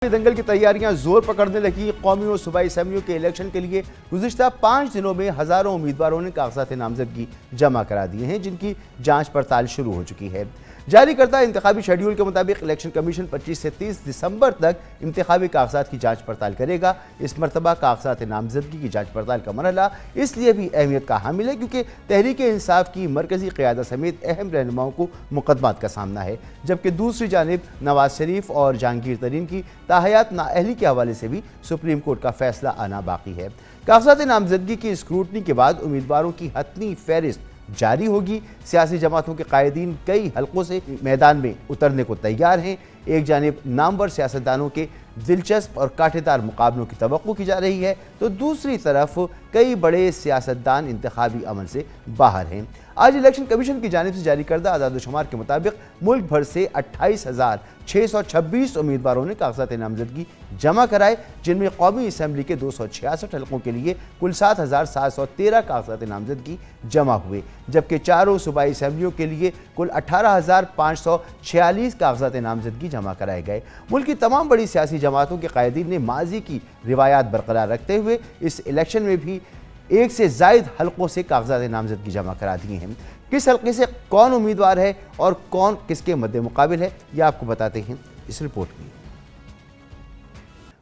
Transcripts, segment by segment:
دنگل کی تیاریاں زور پکڑنے لگی۔ قومی اور صوبائی اسمبلیوں کے الیکشن کے لیے گزشتہ 5 دنوں میں ہزاروں امیدواروں نے کاغذات نامزدگی جمع کرا دیے ہیں، جن کی جانچ پڑتال شروع ہو چکی ہے۔ جاری کردہ انتخابی شیڈول کے مطابق الیکشن کمیشن 25 سے 30 دسمبر تک انتخابی کاغذات کی جانچ پڑتال کرے گا۔ اس مرتبہ کاغذات نامزدگی کی جانچ پڑتال کا مرحلہ اس لیے بھی اہمیت کا حامل ہے کیونکہ تحریک انصاف کی مرکزی قیادت سمیت اہم رہنماؤں کو مقدمات کا سامنا ہے، جبکہ دوسری جانب نواز شریف اور جہانگیر ترین کی تاحیات نااہلی کے حوالے سے بھی سپریم کورٹ کا فیصلہ آنا باقی ہے۔ کاغذات نامزدگی کی اسکروٹنی کے بعد امیدواروں کی حتمی فہرست جاری ہوگی۔ سیاسی جماعتوں کے قائدین کئی حلقوں سے میدان میں اترنے کو تیار ہیں۔ ایک جانب نامور سیاستدانوں کے دلچسپ اور کانٹے دار مقابلوں کی توقع کی جا رہی ہے تو دوسری طرف کئی بڑے سیاستدان انتخابی عمل سے باہر ہیں۔ آج الیکشن کمیشن کی جانب سے جاری کردہ اعداد و شمار کے مطابق ملک بھر سے 28,626 امیدواروں نے کاغذات نامزدگی جمع کرائے، جن میں قومی اسمبلی کے 266 حلقوں کے لیے کل 7,713 کاغذات نامزدگی جمع ہوئے، جبکہ چاروں صوبائی اسمبلیوں کے لیے کل 18,546 کاغذات نامزدگی جمع کرائے گئے۔ ملک کی تمام بڑی سیاسی جماعتوں کے قائدین نے ماضی کی روایات برقرار رکھتے ہوئے اس الیکشن میں بھی ایک سے زائد حلقوں سے کاغذات نامزدگی جمع کرا دیے ہیں۔ کس حلقے سے کون امیدوار ہے اور کون کس کے مد مقابل ہے، یہ آپ کو بتاتے ہیں اس رپورٹ میں۔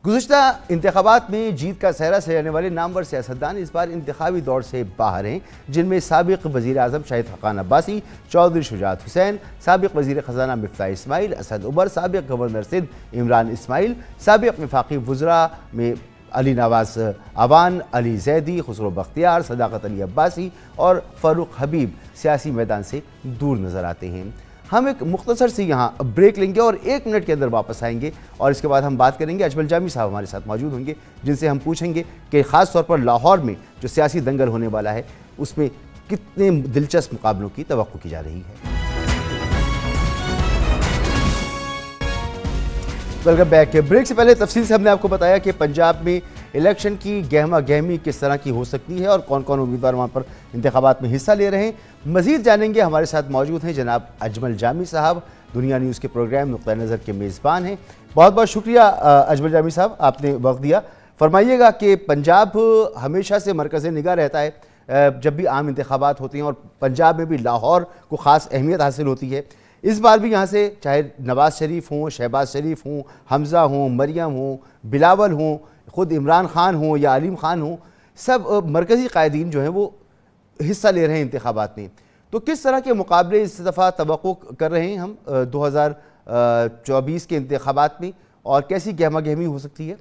گزشتہ انتخابات میں جیت کا سہرا سجانے والے نامور سیاستدان اس بار انتخابی دور سے باہر ہیں، جن میں سابق وزیر اعظم شاہد خاقان عباسی، چودھری شجاعت حسین، سابق وزیر خزانہ مفتاح اسماعیل، اسد عمر، سابق گورنر سندھ عمران اسماعیل، سابق وفاقی وزراء میں علی نواز عوان، علی زیدی، خسرو بختیار، صداقت علی عباسی اور فاروق حبیب سیاسی میدان سے دور نظر آتے ہیں۔ ہم ایک مختصر سی یہاں بریک لیں گے اور 1 منٹ کے اندر واپس آئیں گے اور اس کے بعد ہم بات کریں گے۔ اجمل جامی صاحب ہمارے ساتھ موجود ہوں گے، جن سے ہم پوچھیں گے کہ خاص طور پر لاہور میں جو سیاسی دنگل ہونے والا ہے اس میں کتنے دلچسپ مقابلوں کی توقع کی جا رہی ہے۔ Welcome back. بریک سے پہلے تفصیل سے ہم نے آپ کو بتایا کہ پنجاب میں الیکشن کی گہما گہمی کس طرح کی ہو سکتی ہے اور کون کون امیدوار وہاں پر انتخابات میں حصہ لے رہے ہیں۔ مزید جانیں گے، ہمارے ساتھ موجود ہیں جناب اجمل جامی صاحب، دنیا نیوز کے پروگرام نقطہ نظر کے میزبان ہیں۔ بہت بہت شکریہ اجمل جامی صاحب، آپ نے وقت دیا۔ فرمائیے گا کہ پنجاب ہمیشہ سے مرکز نگاہ رہتا ہے جب بھی عام انتخابات ہوتی ہیں اور پنجاب میں بھی لاہور کو خاص اہمیت حاصل ہوتی ہے۔ اس بار بھی یہاں سے چاہے نواز شریف ہوں، شہباز شریف ہوں، حمزہ ہوں، مریم ہوں، بلاول ہوں، خود عمران خان ہوں یا علیم خان ہوں، سب مرکزی قائدین جو ہیں وہ حصہ لے رہے ہیں انتخابات میں۔ تو کس طرح کے مقابلے اس دفعہ توقع کر رہے ہیں ہم 2024 کے انتخابات میں اور کیسی گہما گہمی ہو سکتی ہے؟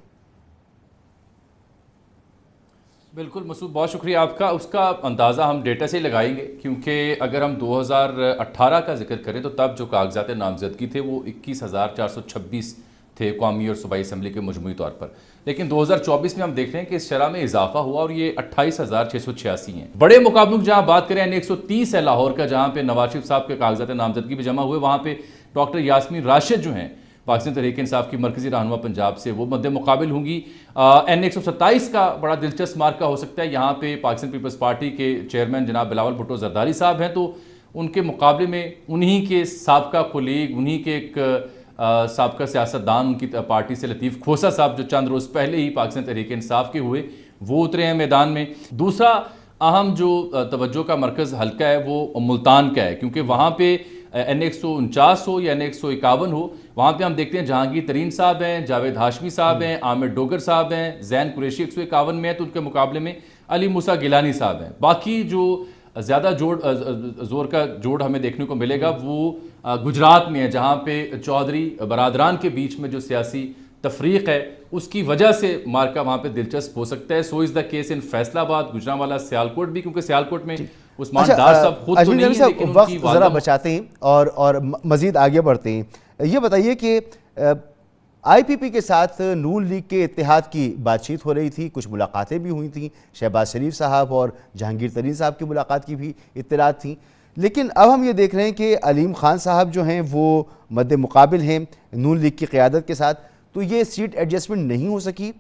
بالکل مسعود، بہت شکریہ آپ کا۔ اس کا اندازہ ہم ڈیٹا سے لگائیں گے، کیونکہ اگر ہم 2018 کا ذکر کریں تو تب جو کاغذات نامزدگی تھے وہ 21,426 تھے قومی اور صوبائی اسمبلی کے مجموعی طور پر، لیکن 2024 میں ہم دیکھ رہے ہیں کہ اس شرح میں اضافہ ہوا اور یہ 28,686 ہیں۔ بڑے مقابلوں کی جہاں بات کریں N130 ہے لاہور کا، جہاں پہ نواز شریف صاحب کے کاغذات نامزدگی بھی جمع ہوئے، وہاں پہ ڈاکٹر یاسمین راشد جو ہیں پاکستان تحریک انصاف کی مرکزی رہنما پنجاب سے، وہ مد مقابل ہوں گی۔ N127 کا بڑا دلچسپ مارکہ ہو سکتا ہے، یہاں پہ پاکستان پیپلز پارٹی کے چیئرمین جناب بلاول بھٹو زرداری صاحب ہیں، تو ان کے مقابلے میں انہی کے سابقہ کولیگ، انہی کے ایک سابقہ سیاستدان ان کی پارٹی سے لطیف کھوسہ صاحب جو چند روز پہلے ہی پاکستان تحریک انصاف کے ہوئے، وہ اترے ہیں میدان میں۔ دوسرا اہم جو توجہ کا مرکز حلقہ ہے وہ ملتان کا ہے، کیونکہ وہاں پہ N149 ہو یا N151 ہو، وہاں پہ ہم دیکھتے ہیں جہانگیر ترین صاحب ہیں، جاوید ہاشمی صاحب ہیں، عامر ڈوگر صاحب ہیں، زین قریشی 151 میں ہے، تو ان کے مقابلے میں علی موسیٰ گیلانی صاحب ہیں۔ باقی جو زیادہ زور کا جوڑ ہمیں دیکھنے کو ملے گا وہ گجرات میں ہے، جہاں پہ چودھری برادران کے بیچ میں جو سیاسی تفریق ہے اس کی وجہ سے مارکہ وہاں پہ دلچسپ ہو سکتا ہے۔ سو از دا کیس ان فیصل آباد، گجرانوالہ، سیالکوٹ بھی، کیونکہ سیالکوٹ میں عثمان ڈار صاحب خود تو نہیں ہیں، لیکن ان کی وقت ذرا بچاتے ہیں اور مزید آگے بڑھتے ہیں۔ یہ بتائیے کہ آئی پی پی کے ساتھ نون لیگ کے اتحاد کی بات چیت ہو رہی تھی، کچھ ملاقاتیں بھی ہوئی تھیں، شہباز شریف صاحب اور جہانگیر ترین صاحب کی ملاقات کی بھی اطلاعات تھیں، لیکن اب ہم یہ دیکھ رہے ہیں کہ علیم خان صاحب جو ہیں وہ مد مقابل ہیں نون لیگ کی قیادت کے ساتھ، تو یہ سیٹ ایڈجسٹمنٹ نہیں ہو سکی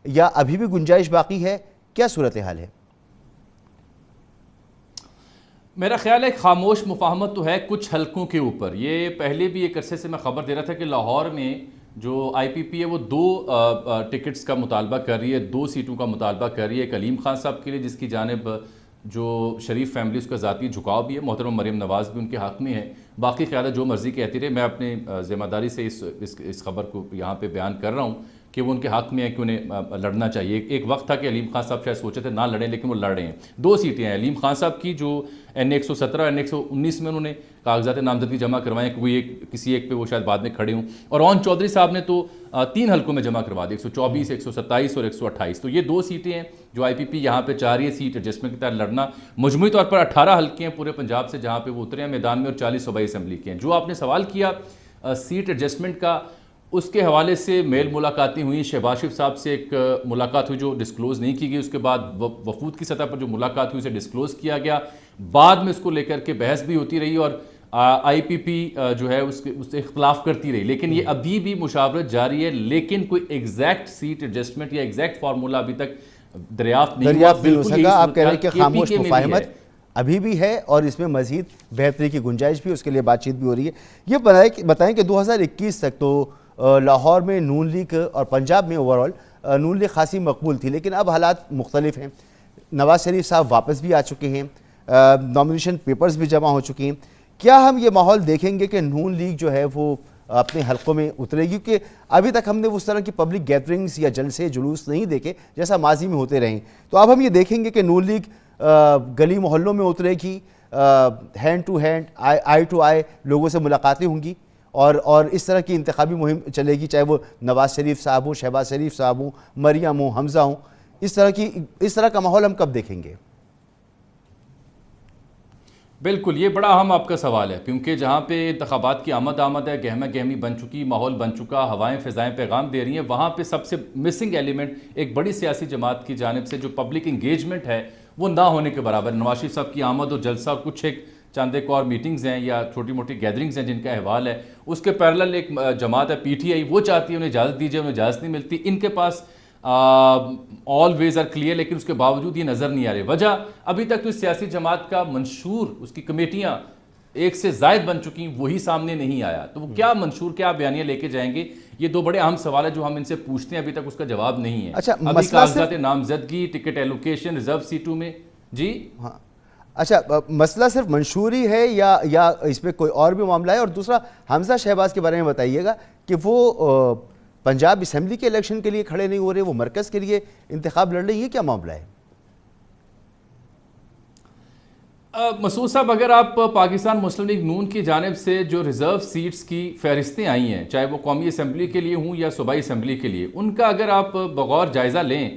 یا ابھی بھی گنجائش باقی ہے؟ کیا صورتحال ہے؟ میرا خیال ہے خاموش مفاہمت تو ہے کچھ حلقوں کے اوپر۔ یہ پہلے بھی ایک عرصے سے میں خبر دے رہا تھا کہ لاہور میں جو آئی پی پی ہے وہ 2 ٹکٹس کا مطالبہ کر رہی ہے، 2 سیٹوں کا مطالبہ کر رہی ہے، ایک علیم خان صاحب کے لیے جس کی جانب جو شریف فیملی اس کا ذاتی جھکاؤ بھی ہے، محترم مریم نواز بھی ان کے حق میں ہے، باقی قیادت جو مرضی کہتی رہے، میں اپنی ذمہ داری سے اس خبر کو یہاں پہ بیان کر رہا ہوں کہ وہ ان کے حق میں ہے کہ انہیں لڑنا چاہیے۔ ایک وقت تھا کہ علیم خان صاحب شاید سوچے تھے نہ لڑیں، لیکن وہ لڑ رہے ہیں۔ 2 سیٹیں ہیں علیم خان صاحب کی جو N117 اور N119 میں انہوں نے کاغذات نامزدگی جمع کروائے کہ وہ کسی ایک پہ وہ شاید بعد میں کھڑے ہوں، اور اون چودھری صاحب نے تو 3 حلقوں میں جمع کروا دی، 124، 127 اور 128۔ تو یہ 2 سیٹیں ہیں جو آئی پی پی یہاں پہ چاہ رہی ہے سیٹ ایڈجسٹمنٹ کے تحت لڑنا۔ مجموعی طور پر 18 حلقے ہیں پورے پنجاب سے جہاں پہ وہ اترے ہیں میدان میں، اور 40 صوبائی اسمبلی کے ہیں۔ جو آپ نے سوال کیا سیٹ ایڈجسٹمنٹ کا، اس کے حوالے سے میل ملاقاتیں ہوئیں، شہباز شریف صاحب سے ایک ملاقات ہوئی جو ڈسکلوز نہیں کی گئی، اس کے بعد وفود کی سطح پر جو ملاقات ہوئی اسے ڈسکلوز کیا گیا، بعد میں اس کو لے کر کے بحث بھی ہوتی رہی اور آئی پی پی جو ہے اس سے اختلاف کرتی رہی، لیکن یہ ابھی بھی مشاورت جاری ہے، لیکن کوئی ایگزیکٹ سیٹ ایڈجسٹمنٹ یا ایگزیکٹ فارمولا ابھی تک دریافت نہیں ہو سکا۔ آپ کہہ رہے ہیں کہ خاموش مفاہمت ابھی بھی ہے اور اس میں مزید بہتری کی گنجائش بھی، اس کے لیے بات چیت بھی ہو رہی ہے۔ یہ بتائیں کہ 2021 تک تو لاہور میں نون لیگ اور پنجاب میں اوورآل نون لیگ خاصی مقبول تھی، لیکن اب حالات مختلف ہیں۔ نواز شریف صاحب واپس بھی آ چکے ہیں، نامینیشن پیپرز بھی جمع ہو چکے ہیں۔ کیا ہم یہ ماحول دیکھیں گے کہ نون لیگ جو ہے وہ اپنے حلقوں میں اترے گی؟ کیونکہ ابھی تک ہم نے اس طرح کی پبلک گیدرنگز یا جلسے جلوس نہیں دیکھے جیسا ماضی میں ہوتے رہیں، تو اب ہم یہ دیکھیں گے کہ نون لیگ گلی محلوں میں اترے گی، hand to hand, eye to eye لوگوں سے ملاقاتیں ہوں گی، اور اس طرح کی انتخابی مہم چلے گی، چاہے وہ نواز شریف صاحب ہوں، شہباز شریف صاحب ہوں، مریم ہوں، حمزہ ہوں، اس طرح کا ماحول ہم کب دیکھیں گے؟ بالکل، یہ بڑا اہم آپ کا سوال ہے، کیونکہ جہاں پہ انتخابات کی آمد ہے، گہمہ گہمی بن چکی، ماحول بن چکا، ہوائیں فضائیں پیغام دے رہی ہیں، وہاں پہ سب سے مسنگ ایلیمنٹ ایک بڑی سیاسی جماعت کی جانب سے جو پبلک انگیجمنٹ ہے وہ نہ ہونے کے برابر۔ نواز شریف صاحب کی آمد اور جلسہ اور کچھ ایک چند ایک اور میٹنگز ہیں یا چھوٹی موٹی گیدرنگز ہیں جن کا احوال ہے، اس کے پیرلل ایک جماعت ہے پی ٹی آئی، وہ چاہتی ہے انہیں اجازت دیجیے، انہیں اجازت نہیں ملتی۔ ان کے پاس آل ویز آر کلیئر، لیکن اس کے باوجود یہ نظر نہیں آ رہی۔ وجہ ابھی تک تو اس سیاسی جماعت کا منشور، اس کی کمیٹیاں 1 سے زائد بن چکی، وہی سامنے نہیں آیا، تو وہ کیا منشور، کیا بیانیہ لے کے جائیں گے؟ یہ 2 بڑے اہم سوال ہیں جو ہم ان سے پوچھتے ہیں، ابھی تک اس کا جواب نہیں ہے۔ ابھی کاغذات نامزدگی، ٹکٹ ایلوکیشن، ریزرو سیٹوں میں جی ہاں اچھا، مسئلہ صرف منشوری ہے یا اس پہ کوئی اور بھی معاملہ ہے؟ اور دوسرا، حمزہ شہباز کے بارے میں بتائیے گا کہ وہ پنجاب اسمبلی کے الیکشن کے لیے کھڑے نہیں ہو رہے، وہ مرکز کے لیے انتخاب لڑ رہے ہیں، یہ کیا معاملہ ہے؟ مسعود صاحب، اگر آپ پاکستان مسلم لیگ نون کی جانب سے جو ریزرو سیٹس کی فہرستیں آئی ہیں، چاہے وہ قومی اسمبلی کے لیے ہوں یا صوبائی اسمبلی کے لیے، ان کا اگر آپ بغور جائزہ لیں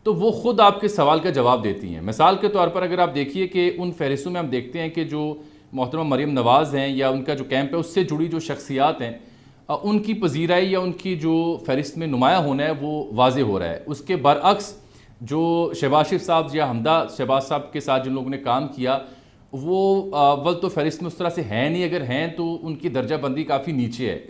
تو وہ خود آپ کے سوال کا جواب دیتی ہیں۔ مثال کے طور پر اگر آپ دیکھیے کہ ان فہرستوں میں ہم دیکھتے ہیں کہ جو محترمہ مریم نواز ہیں یا ان کا جو کیمپ ہے اس سے جڑی جو شخصیات ہیں، ان کی پذیرائی یا ان کی جو فہرست میں نمایاں ہونا ہے وہ واضح ہو رہا ہے۔ اس کے برعکس جو شہباز شریف صاحب یا حمدہ شہباز صاحب کے ساتھ جن لوگوں نے کام کیا، وہ اول تو فہرست میں اس طرح سے ہیں نہیں، اگر ہیں تو ان کی درجہ بندی کافی نیچے ہے۔